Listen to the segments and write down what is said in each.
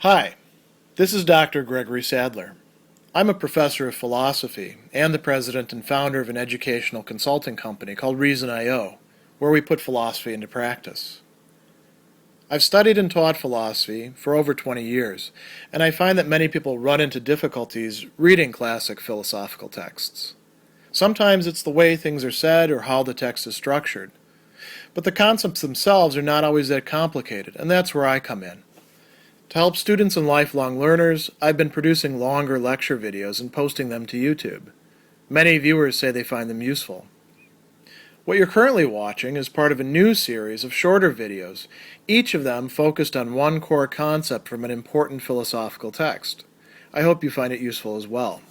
Hi, this is Dr. Gregory Sadler. I'm a professor of philosophy and the president and founder of an educational consulting company called Reason.io, where we put philosophy into practice. I've studied and taught philosophy for over 20 years, and I find that many people run into difficulties reading classic philosophical texts. Sometimes it's the way things are said or how the text is structured. But the concepts themselves are not always that complicated, and that's where I come in. To help students and lifelong learners, I've been producing longer lecture videos and posting them to YouTube. Many viewers say they find them useful. What you're currently watching is part of a new series of shorter videos, each of them focused on one core concept from an important philosophical text. I hope you find it useful as well.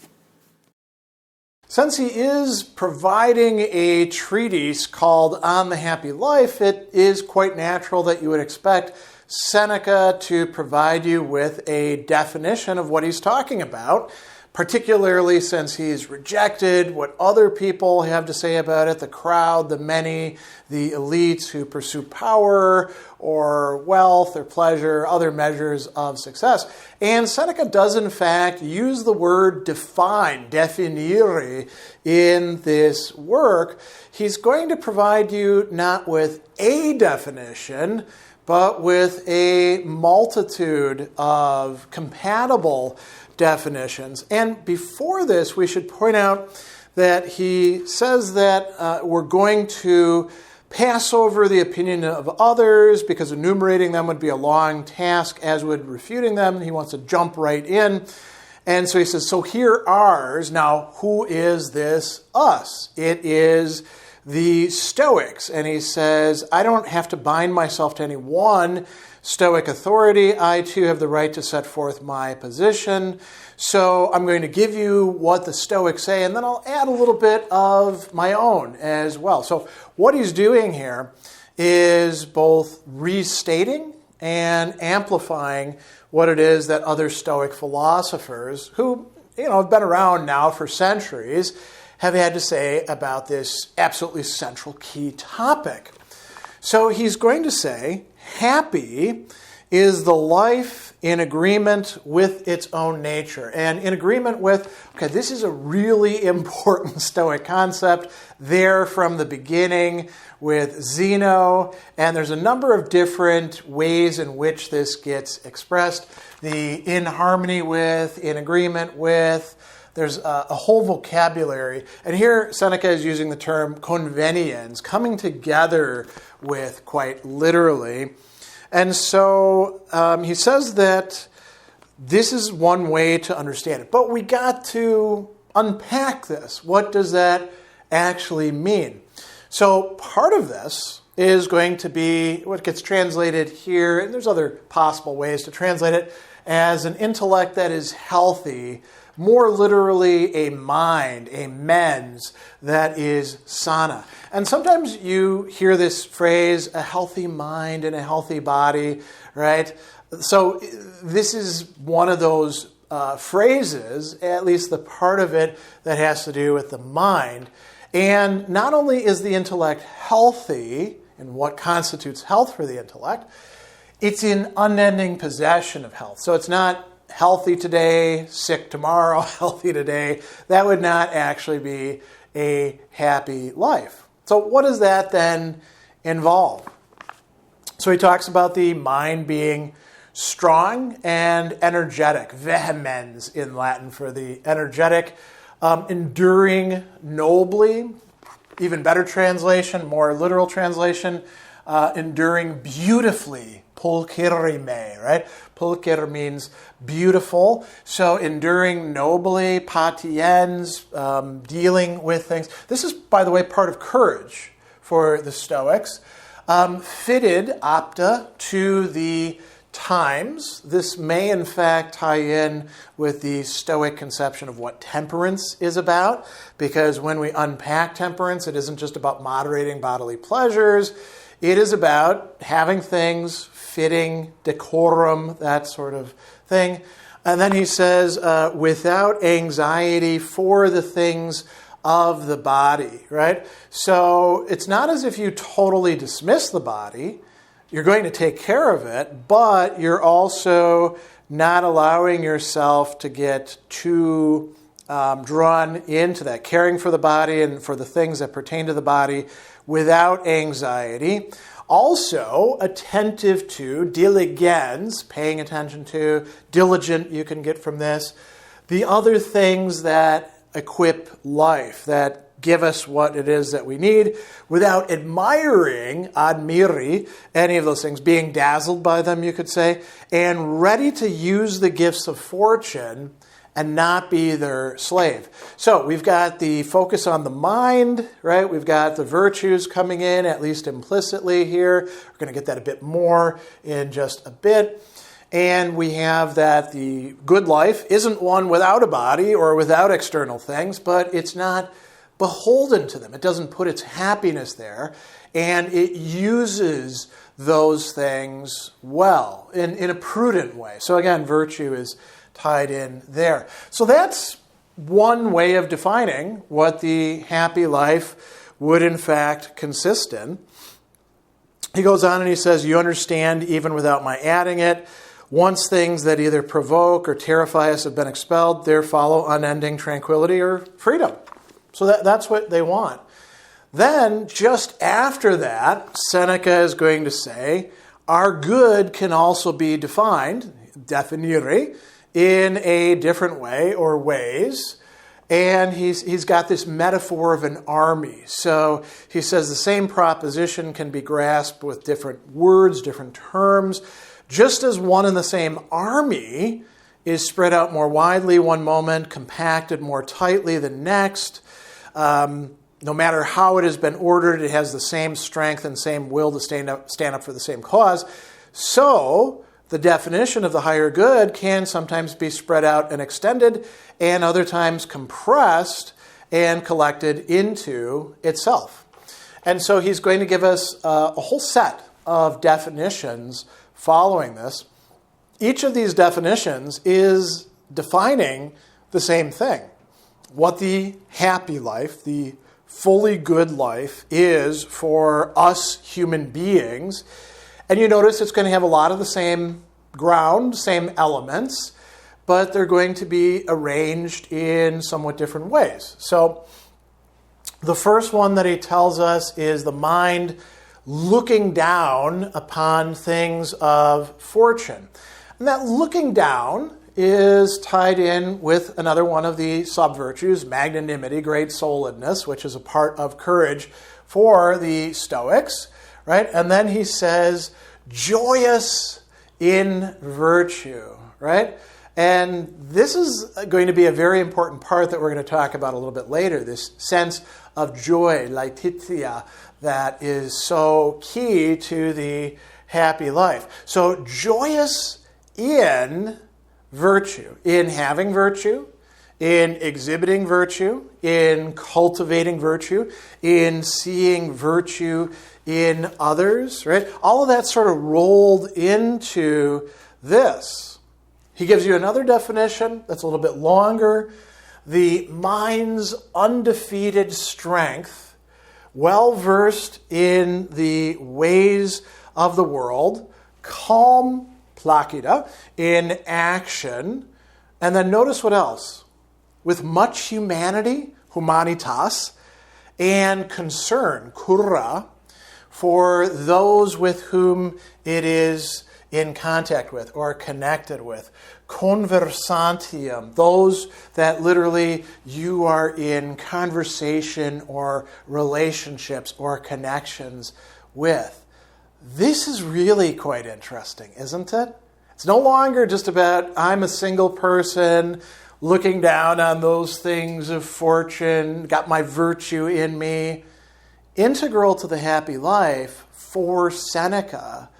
Since he is providing a treatise called On the Happy Life, it is quite natural that you would expect Seneca to provide you with a definition of what he's talking about, particularly since he's rejected what other people have to say about it, the crowd, the many, the elites who pursue power or wealth or pleasure, other measures of success. And Seneca does, in fact, use the word define, definire, in this work. He's going to provide you not with a definition, but with a multitude of compatible definitions. And before this, we should point out that he says that we're going to pass over the opinion of others because enumerating them would be a long task, as would refuting them. He wants to jump right in. And so he says, so here ours. Now, who is this us? It is the Stoics. And he says, I don't have to bind myself to any one Stoic authority. I too have the right to set forth my position. So I'm going to give you what the Stoics say, and then I'll add a little bit of my own as well. So what he's doing here is both restating and amplifying what it is that other Stoic philosophers, who have been around now for centuries, have had to say about this absolutely central key topic. So he's going to say, happy is the life in agreement with its own nature. And in agreement with, this is a really important Stoic concept there from the beginning with Zeno. And there's a number of different ways in which this gets expressed. The in harmony with, in agreement with. There's a whole vocabulary. And here Seneca is using the term conveniens, coming together with, quite literally. And so he says that this is one way to understand it. But we got to unpack this. What does that actually mean? So part of this is going to be what gets translated here, and there's other possible ways to translate it, as an intellect that is healthy, more literally a mind, a mens, that is sana. And sometimes you hear this phrase, a healthy mind and a healthy body, right? So this is one of those phrases, at least the part of it that has to do with the mind. And not only is the intellect healthy, and what constitutes health for the intellect, it's in unending possession of health. So it's not healthy today, sick tomorrow, healthy today. That would not actually be a happy life. So what does that then involve? So he talks about the mind being strong and energetic, vehemens in Latin for the energetic, enduring nobly, even better translation, more literal translation, enduring beautifully, pulcherrime, right? Pulcher means beautiful. So enduring nobly, patiens, dealing with things. This is, by the way, part of courage for the Stoics. Fitted, apta, to the times. This may, in fact, tie in with the Stoic conception of what temperance is about, because when we unpack temperance, it isn't just about moderating bodily pleasures. It is about having things fitting, decorum, that sort of thing. And then he says, without anxiety for the things of the body, right? So it's not as if you totally dismiss the body. You're going to take care of it, but you're also not allowing yourself to get too drawn into that, caring for the body and for the things that pertain to the body without anxiety. Also, attentive to, diligens, paying attention to, diligent you can get from this, the other things that equip life, that give us what it is that we need, without admiring, admiri, any of those things, being dazzled by them, you could say, and ready to use the gifts of fortune and not be their slave. So we've got the focus on the mind, right? We've got the virtues coming in, at least implicitly here. We're going to get that a bit more in just a bit. And we have that the good life isn't one without a body or without external things, but it's not beholden to them. It doesn't put its happiness there, and it uses those things well, in a prudent way. So again, virtue is tied in there. So that's one way of defining what the happy life would in fact consist in. He goes on and he says, you understand even without my adding it, once things that either provoke or terrify us have been expelled, there follow unending tranquility or freedom. So that's what they want. Then, just after that, Seneca is going to say, our good can also be defined, definire, in a different way or ways. And he's got this metaphor of an army. So he says the same proposition can be grasped with different words, different terms. Just as one and the same army is spread out more widely one moment, compacted more tightly the next, no matter how it has been ordered, it has the same strength and same will to stand up for the same cause. So the definition of the higher good can sometimes be spread out and extended, and other times compressed and collected into itself. And so he's going to give us a whole set of definitions following this. Each of these definitions is defining the same thing. What the happy life, the fully good life is for us human beings. And you notice it's going to have a lot of the same ground, same elements, but they're going to be arranged in somewhat different ways. So the first one that he tells us is the mind looking down upon things of fortune. And that looking down is tied in with another one of the sub-virtues, magnanimity, great souledness, which is a part of courage for the Stoics, right? And then he says, joyous in virtue, right? And this is going to be a very important part that we're going to talk about a little bit later, this sense of joy, laetitia, that is so key to the happy life. So joyous in virtue, in having virtue, in exhibiting virtue, in cultivating virtue, in seeing virtue in others, right? All of that sort of rolled into this. He gives you another definition that's a little bit longer. The mind's undefeated strength, well versed in the ways of the world, calm, placida, in action. And then notice what else? With much humanity, humanitas, and concern, cura, for those with whom it is in contact with or connected with. Conversantium, those that literally you are in conversation or relationships or connections with. This is really quite interesting, isn't it? It's no longer just about I'm a single person looking down on those things of fortune, got my virtue in me. Integral to the happy life for Seneca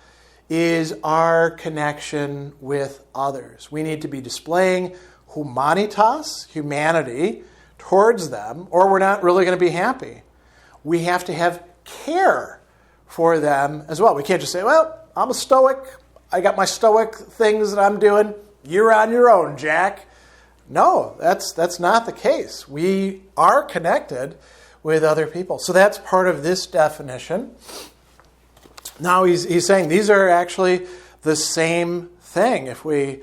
is our connection with others. We need to be displaying humanitas, humanity, towards them, or we're not really going to be happy. We have to have care for them as well. We can't just say, well, I'm a Stoic. I got my Stoic things that I'm doing. You're on your own, Jack. No, that's not the case. We are connected with other people. So that's part of this definition. Now he's saying these are actually the same thing if we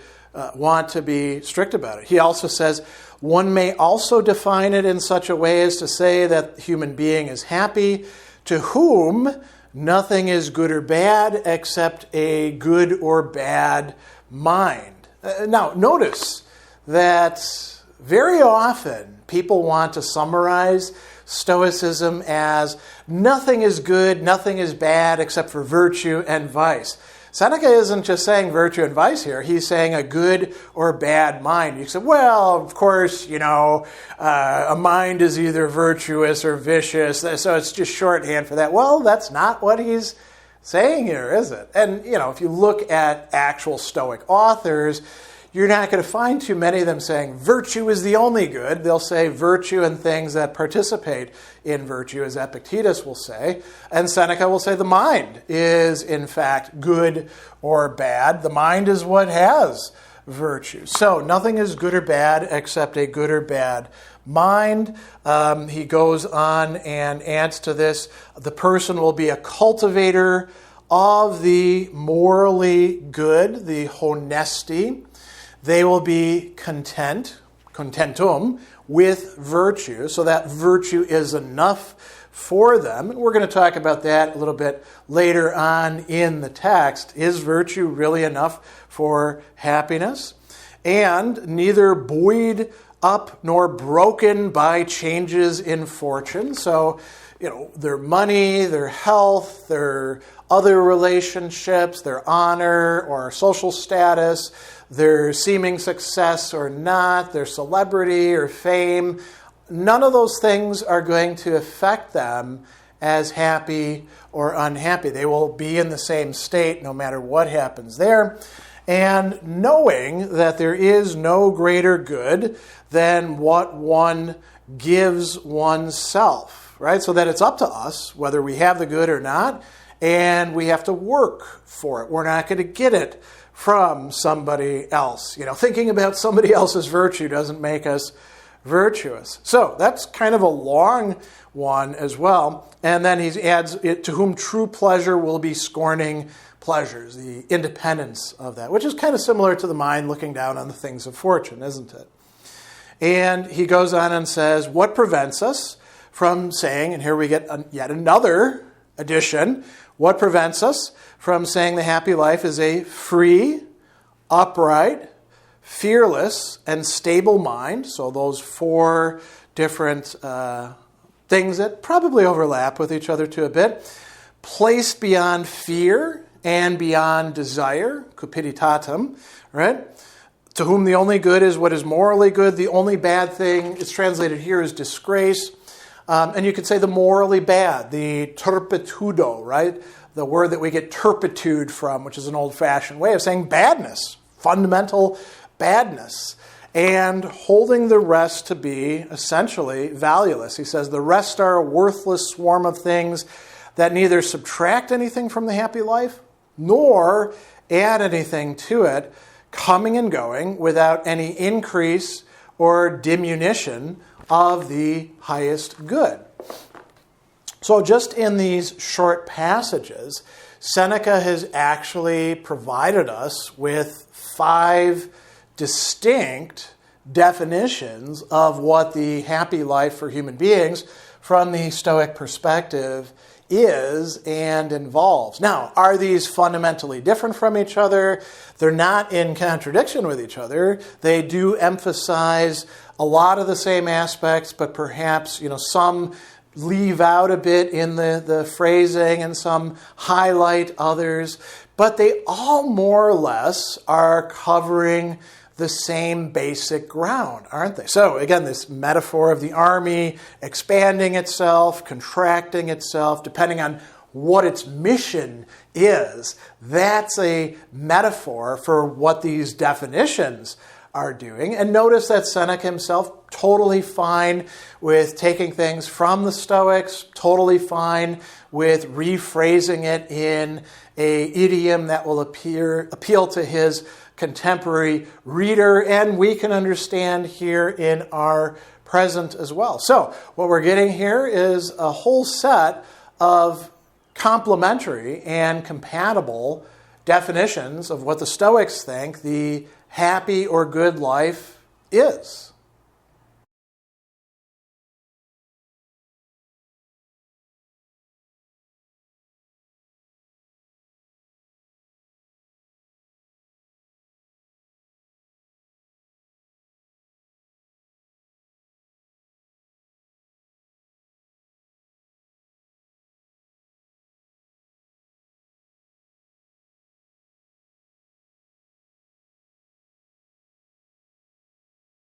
want to be strict about it. He also says, one may also define it in such a way as to say that the human being is happy, to whom nothing is good or bad except a good or bad mind. Now, notice that very often people want to summarize Stoicism as nothing is good, nothing is bad except for virtue and vice. Seneca isn't just saying virtue and vice here. He's saying a good or bad mind. You say, well, of course, a mind is either virtuous or vicious, so it's just shorthand for that. Well, that's not what he's saying here, is it? And, if you look at actual Stoic authors, you're not going to find too many of them saying virtue is the only good. They'll say virtue and things that participate in virtue, as Epictetus will say. And Seneca will say the mind is, in fact, good or bad. The mind is what has virtue. So nothing is good or bad except a good or bad mind. He goes on and adds to this, the person will be a cultivator of the morally good, the honesti. They will be contentum, with virtue, so that virtue is enough for them. And we're going to talk about that a little bit later on in the text. Is virtue really enough for happiness? And neither buoyed up nor broken by changes in fortune. So, their money, their health, their other relationships, their honor or social status, their seeming success or not, their celebrity or fame, none of those things are going to affect them as happy or unhappy. They will be in the same state no matter what happens there. And knowing that there is no greater good than what one gives oneself, right? So that it's up to us whether we have the good or not, and we have to work for it. We're not going to get it from somebody else. Thinking about somebody else's virtue doesn't make us virtuous. So that's kind of a long one as well. And then he adds, to whom true pleasure will be scorning pleasures, the independence of that, which is kind of similar to the mind looking down on the things of fortune, isn't it? And he goes on and says, what prevents us from saying, and here we get yet another addition, what prevents us from saying the happy life is a free, upright, fearless, and stable mind? So those four different things that probably overlap with each other to a bit. Placed beyond fear and beyond desire, cupiditatem, right? To whom the only good is what is morally good. The only bad thing, it's translated here as disgrace. And you could say the morally bad, the turpitudo, right? The word that we get turpitude from, which is an old-fashioned way of saying badness, fundamental badness, and holding the rest to be essentially valueless. He says the rest are a worthless swarm of things that neither subtract anything from the happy life nor add anything to it, coming and going without any increase or diminution of the highest good. So just in these short passages, Seneca has actually provided us with 5 distinct definitions of what the happy life for human beings from the Stoic perspective is and involves. Now, are these fundamentally different from each other? They're not in contradiction with each other. They do emphasize a lot of the same aspects, but perhaps, some leave out a bit in the phrasing and some highlight others. But they all more or less are covering the same basic ground, aren't they? So again, this metaphor of the army expanding itself, contracting itself, depending on what its mission is, that's a metaphor for what these definitions are doing. And notice that Seneca himself, totally fine with taking things from the Stoics, totally fine with rephrasing it in an idiom that will appeal to his contemporary reader, and we can understand here in our present as well. So what we're getting here is a whole set of complementary and compatible definitions of what the Stoics think the happy or good life is.